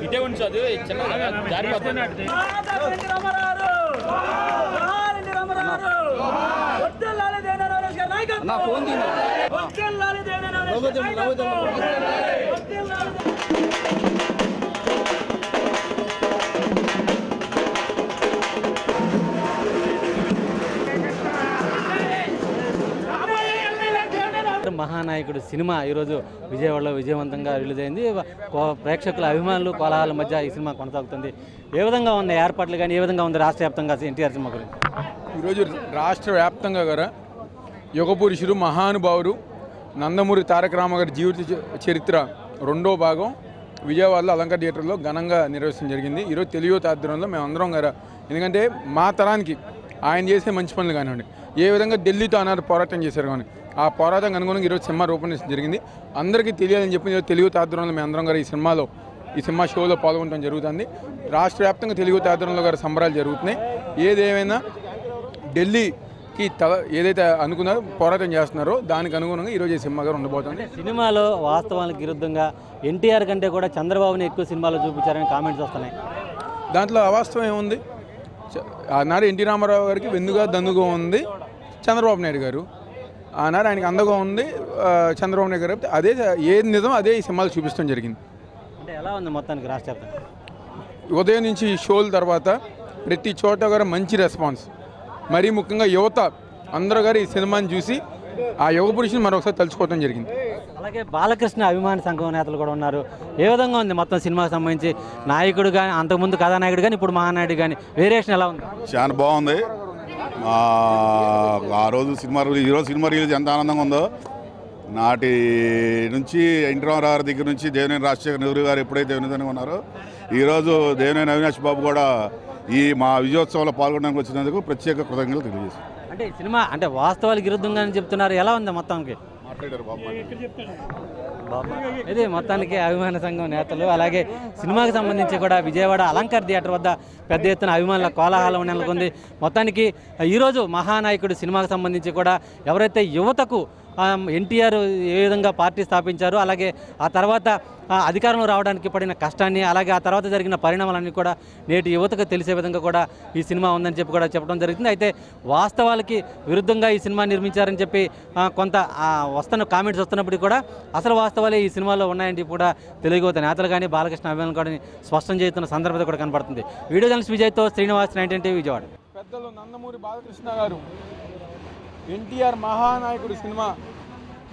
ఇదే ఉంచు అది జారిపోతుంది. మహానాయకుడు సినిమా ఈరోజు విజయవాడలో విజయవంతంగా రిలీజ్ అయింది. ప్రేక్షకుల అభిమానులు కోలాహల మధ్య ఈ సినిమా కొనసాగుతుంది. ఏ విధంగా ఉన్న ఏర్పాట్లు కానీ, ఏ విధంగా ఉంది రాష్ట్ర వ్యాప్తంగా ఎన్టీఆర్ సినిమా గురించి? ఈరోజు రాష్ట్ర వ్యాప్తంగా గారా యుగపురుషుడు మహానుభావుడు నందమూరి తారక రామారావు జీవిత చరిత్ర 2వ భాగం విజయవాడలో అలంకార థియేటర్లో ఘనంగా నిర్వహించడం జరిగింది. ఈరోజు తెలుగు ఆధ్వర్యంలో మేమందరం గారా, ఎందుకంటే మా తరానికి ఆయన చేసే మంచి పనులు కానివ్వండి, ఏ విధంగా ఢిల్లీతో అన్నారు పోరాటం చేశారు కానీ ఆ పోరాటం అనుగుణంగా ఈరోజు సినిమా రూపొందించడం జరిగింది. అందరికీ తెలియాలని చెప్పి తెలుగు ఆధ్వర్యంలో మేము అందరం గారు ఈ సినిమా షోలో పాల్గొనడం జరుగుతుంది. రాష్ట్ర వ్యాప్తంగా తెలుగు ఆధ్వర్యంలో గారు సంబరాలు జరుగుతున్నాయి. ఏదేమైనా ఢిల్లీకి ఏదైతే అనుకున్నారో పోరాటం చేస్తున్నారో దానికి అనుగుణంగా ఈరోజు ఈ సినిమా గారు ఉండబోతుంది. సినిమాలో వాస్తవానికి విరుద్ధంగా ఎన్టీఆర్ కంటే కూడా చంద్రబాబుని ఎక్కువ సినిమాలో చూపించారని కామెంట్స్ వస్తున్నాయి. దాంట్లో అవాస్తవం ఏముంది? ఆనాడు ఎన్టీ రామారావు గారికి వెన్నుగా దన్నుగా ఉంది చంద్రబాబు నాయుడు గారు, ఆనాడు ఆయనకి అందగా ఉంది చంద్రబాబు నాయుడు గారు. అదే ఏది నిజం అదే ఈ సినిమాలు చూపించడం జరిగింది. అంటే ఎలా ఉంది మొత్తానికి రాష్ట్ర వ్యాప్తంగా? ఉదయం నుంచి షోల తర్వాత ప్రతి చోట గారు మంచి రెస్పాన్స్, మరీ ముఖ్యంగా యువత అందరూ గారు ఈ సినిమాని చూసి ఆ యుగ పురుషుని మరొకసారి తలుచుకోవడం జరిగింది. అలాగే బాలకృష్ణ అభిమాన సంఘం నేతలు కూడా ఉన్నారు. ఏ విధంగా ఉంది మొత్తం సినిమాకి సంబంధించి? నాయకుడు కానీ, అంతకుముందు కథానాయకుడు కానీ, ఇప్పుడు మహానాయుడు కానీ వేరియేషన్ ఎలా ఉంది? చాలా బాగుంది. ఆ రోజు ఈరోజు సినిమా రిలీజ్ ఎంత ఆనందంగా ఉందో, నాటి నుంచి ఎన్టీ రామారావు దగ్గర నుంచి దేవినేని రాజశేఖర నెహ్రూ గారు ఎప్పుడైతే వినోదంగా ఉన్నారో, ఈరోజు దేవినేని అవినాష్ బాబు కూడా మా విజయోత్సవంలో పాల్గొనడానికి వచ్చినందుకు ప్రత్యేక కృతజ్ఞతలు తెలియజేస్తాను. అంటే ఈ సినిమా అంటే వాస్తవాలకు విరుద్ధంగానే చెప్తున్నారు, ఎలా ఉంది మొత్తానికి? ఇది మొత్తానికి అభిమాన సంఘం నేతలు, అలాగే సినిమాకి సంబంధించి కూడా విజయవాడ అలంకార్ థియేటర్ వద్ద పెద్ద ఎత్తున అభిమానుల కోలాహలం నెలకొంది. మొత్తానికి ఈరోజు మహానాయకుడు సినిమాకి సంబంధించి కూడా ఎవరైతే యువతకు ఎన్టీఆర్ ఏ విధంగా పార్టీ స్థాపించారు, అలాగే ఆ తర్వాత అధికారంలో రావడానికి పడిన కష్టాన్ని, అలాగే ఆ తర్వాత జరిగిన పరిణామాలన్నీ కూడా నేటి యువతకు తెలిసే విధంగా కూడా ఈ సినిమా ఉందని చెప్పి కూడా చెప్పడం జరుగుతుంది. అయితే వాస్తవాలకి విరుద్ధంగా ఈ సినిమా నిర్మించారని చెప్పి కొంత కామెంట్స్ వస్తున్నప్పటికీ కూడా అసలు వాస్తవాలే ఈ సినిమాలో ఉన్నాయని చెప్పి కూడా తెలుగు యువత నేతలు కానీ, బాలకృష్ణ అభిమానులు కూడా స్పష్టం చేస్తున్న సందర్భత కూడా కనపడుతుంది. వీడియో జర్నలిస్ట్ విజయ్తో శ్రీనివాస్, 19 టీవీ విజయవాడ. పెద్దలు నందమూరి బాలకృష్ణ గారు ఎన్టీఆర్ మహానాయకుడు సినిమా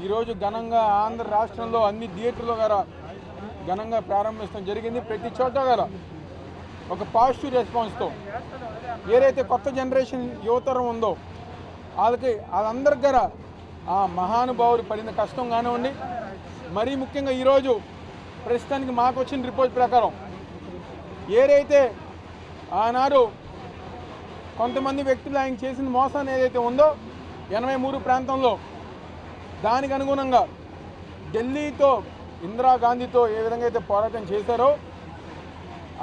ఈరోజు ఘనంగా ఆంధ్ర రాష్ట్రంలో అన్ని థియేటర్లో గారా ఘనంగా ప్రారంభించడం జరిగింది. ప్రతి చోట గారా ఒక పాజిటివ్ రెస్పాన్స్తో ఏదైతే కొత్త జనరేషన్ యువతరం ఉందో వాళ్ళందరికీ గారా ఆ మహానుభావుడు పడిన కష్టం కానివ్వండి, మరీ ముఖ్యంగా ఈరోజు ప్రస్తుతానికి మాకు వచ్చిన రిపోర్ట్ ప్రకారం ఏదైతే ఆనాడు కొంతమంది వ్యక్తులు ఆయన చేసిన మోసాన్ని ఏదైతే ఉందో 83 ప్రాంతంలో, దానికి అనుగుణంగా ఢిల్లీతో ఇందిరాగాంధీతో ఏ విధంగా అయితే పోరాటం చేశారో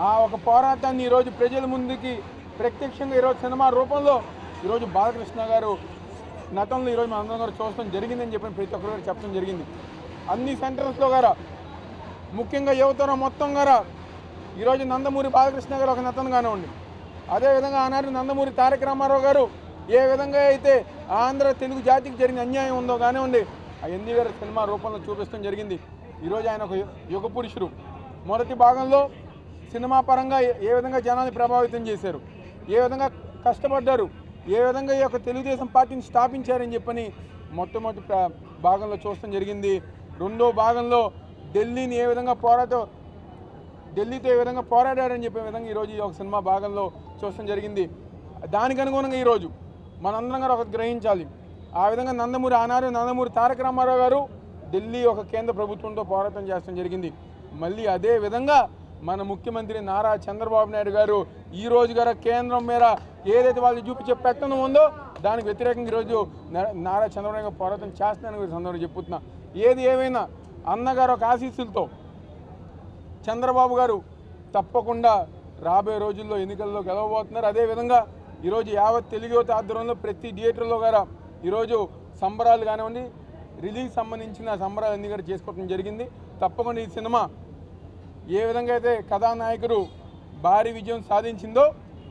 ఆ ఒక పోరాటాన్ని ఈరోజు ప్రజల ముందుకి ప్రత్యక్షంగా ఈరోజు సినిమా రూపంలో ఈరోజు బాలకృష్ణ గారు నటనలో ఈరోజు మన అందరం గారు చూడటం జరిగిందని చెప్పి ప్రతి ఒక్కరు గారు చెప్పడం జరిగింది. అన్ని సెంటర్స్లో గారా ముఖ్యంగా యువతరం మొత్తం గారా ఈరోజు నందమూరి బాలకృష్ణ గారు ఒక నటన కానివ్వండి, అదేవిధంగా ఆనాడు నందమూరి తారక రామారావు గారు ఏ విధంగా అయితే ఆంధ్ర తెలుగు జాతికి జరిగిన అన్యాయం ఉందో కానివ్వండి అవన్నీ గారు సినిమా రూపంలో చూపించడం జరిగింది. ఈరోజు ఆయన ఒక యుగ పురుషుడు. మొదటి భాగంలో సినిమా పరంగా ఏ విధంగా జనాన్ని ప్రభావితం చేశారు, ఏ విధంగా కష్టపడ్డారు, ఏ విధంగా ఈ యొక్క తెలుగుదేశం పార్టీని స్థాపించారని చెప్పని మొట్టమొదటి భాగంలో చూడటం జరిగింది. 2వ భాగంలో ఢిల్లీతో ఏ విధంగా పోరాడారని చెప్పే విధంగా ఈరోజు ఈ ఒక సినిమా భాగంలో చూడటం జరిగింది. దానికి అనుగుణంగా ఈరోజు మనందరం గారు ఒకటి గ్రహించాలి. ఆ విధంగా నందమూరి తారక రామారావు గారు ఢిల్లీ ఒక కేంద్ర ప్రభుత్వంతో పోరాటం చేయడం జరిగింది. మళ్ళీ అదే విధంగా మన ముఖ్యమంత్రి నారా చంద్రబాబు నాయుడు గారు ఈ రోజు గారు కేంద్రం మీద ఏదైతే వాళ్ళు చూపించే పెట్టడం ఉందో దానికి వ్యతిరేకంగా ఈరోజు నారా చంద్రబాబు నాయుడు గారు పోరాటం చేస్తున్నారని సందర్భంగా చెప్పుతున్నా. ఏది ఏమైనా అన్నగారు ఒక ఆశీస్సులతో చంద్రబాబు గారు తప్పకుండా రాబోయే రోజుల్లో ఎన్నికల్లో గెలవబోతున్నారు. అదేవిధంగా ఈరోజు యావత్ తెలుగు యువత ఆధ్వర్యంలో ప్రతి థియేటర్లో గారా ఈరోజు సంబరాలు కానివ్వండి, రిలీజ్ సంబంధించిన సంబరాలు అన్ని కూడా చేసుకోవడం జరిగింది. తప్పకుండా ఈ సినిమా ఏ విధంగా అయితే కథానాయకుడు భారీ విజయం సాధించిందో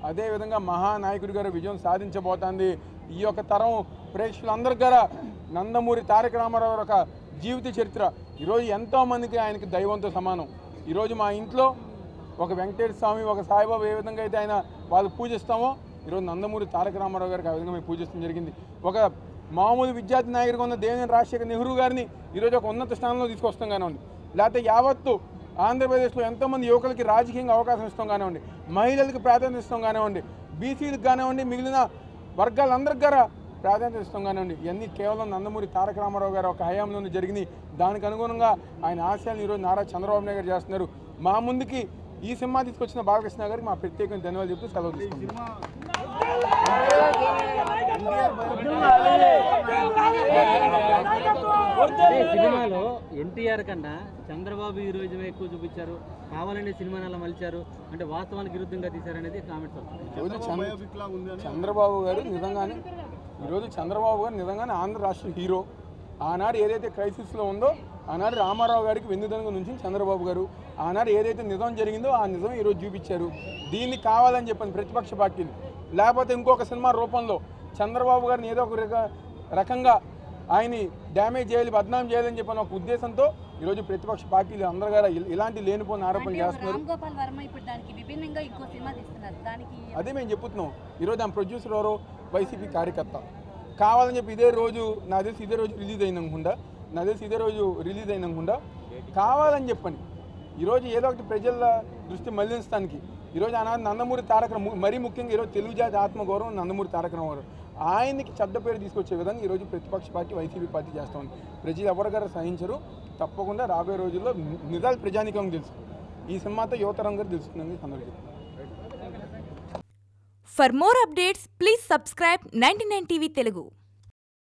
అదేవిధంగా మహానాయకుడి గారు విజయం సాధించబోతోంది. ఈ యొక్క తరం ప్రేక్షకులందరి గారు నందమూరి తారక రామారావు ఒక జీవిత చరిత్ర ఈరోజు ఎంతోమందికి ఆయనకి దైవంతో సమానం. ఈరోజు మా ఇంట్లో ఒక వెంకటేశ్వర స్వామి, ఒక సాయిబాబా ఏ విధంగా అయితే ఆయన వాళ్ళు పూజిస్తామో ఈరోజు నందమూరి తారక రామారావు గారికి ఆ విధంగా మేము పూజిస్తాం జరిగింది. ఒక మామూలు విద్యార్థి నాయకుడిగా ఉన్న దేవేంద్ర రాజశేఖర్ నెహ్రూ గారిని ఈరోజు ఒక ఉన్నత స్థానంలో తీసుకొస్తాం కానివ్వండి, లేకపోతే యావత్తు ఆంధ్రప్రదేశ్లో ఎంతోమంది యువకులకి రాజకీయంగా అవకాశం ఇస్తాం కానివ్వండి, మహిళలకు ప్రాధాన్యత ఇస్తాం కానివ్వండి, బీసీలకు కానివ్వండి, మిగిలిన వర్గాలందరికీ గారా ప్రాధాన్యత ఇస్తాం కానివ్వండి, ఇవన్నీ కేవలం నందమూరి తారక రామారావు గారు ఒక హయాంలోనే జరిగింది. దానికి అనుగుణంగా ఆయన ఆశయాలను ఈరోజు నారా చంద్రబాబు నాయుడు గారు చేస్తున్నారు. మా ముందుకి ఈ సినిమా తీసుకొచ్చిన బాలకృష్ణ గారికి మా ప్రత్యేకంగా ధన్యవాదాలు చెప్తూ సెలవు తీసుకుంటున్నాం. సినిమాలో ఎన్టీఆర్ కన్నా చంద్రబాబు హీరోయిజమే ఎక్కువ చూపించారు, కావాలని సినిమాని అలా మలిచారు అంటే వాస్తవానికి విరుద్ధంగా తీశారనేది కామెంట్స్ వస్తుంది. చంద్రబాబు గారు నిజంగానే ఆంధ్ర రాష్ట్ర హీరో. ఆనాడు ఏదైతే క్రైసిస్లో ఉందో ఆనాడు రామారావు గారికి వెన్నుదనుగు నుంచి చంద్రబాబు గారు, ఆనాడు ఏదైతే నిజం జరిగిందో ఆ నిజం ఈరోజు చూపించారు. దీన్ని కావాలని చెప్పండి ప్రతిపక్ష పార్టీలు, లేకపోతే ఇంకొక సినిమా రూపంలో చంద్రబాబు గారిని ఏదో ఒక రకంగా ఆయన్ని డ్యామేజ్ చేయాలి, బద్నాం చేయాలని చెప్పిన ఒక ఉద్దేశంతో ఈరోజు ప్రతిపక్ష పార్టీలు అందరూ గారు ఇలాంటి లేనిపోయిన ఆరోపణలు చేస్తున్నారు. అదే మేము చెప్తున్నాం. ఈరోజు ఆ ప్రొడ్యూసర్ ఎవరో వైసీపీ కార్యకర్త కావాలని చెప్పి ఇదే రోజు రిలీజ్ అయినాకుండా కావాలని చెప్పండి ఈరోజు ఏదో ఒకటి ప్రజల దృష్టి మళ్లించడానికి ఈరోజు ఆనాడు నందమూరి తారక మరీ ముఖ్యంగా ఈరోజు తెలుగు జాతి ఆత్మగౌరవం నందమూరి తారక రామారావు ఆయనకి చెడ్డ పేరు తీసుకొచ్చే విధంగా ఈరోజు ప్రతిపక్ష పార్టీ వైసీపీ పార్టీ చేస్తూ ఉంది. ప్రజలు ఎవరిగారు సహించరు. తప్పకుండా రాబోయే రోజుల్లో నిజాలు ప్రజానికం తెలుసు. ఈ సినిమాతో యువతరం గారు తెలుసుకుందని సందర్భం. For more updates, please subscribe 99 TV Telugu.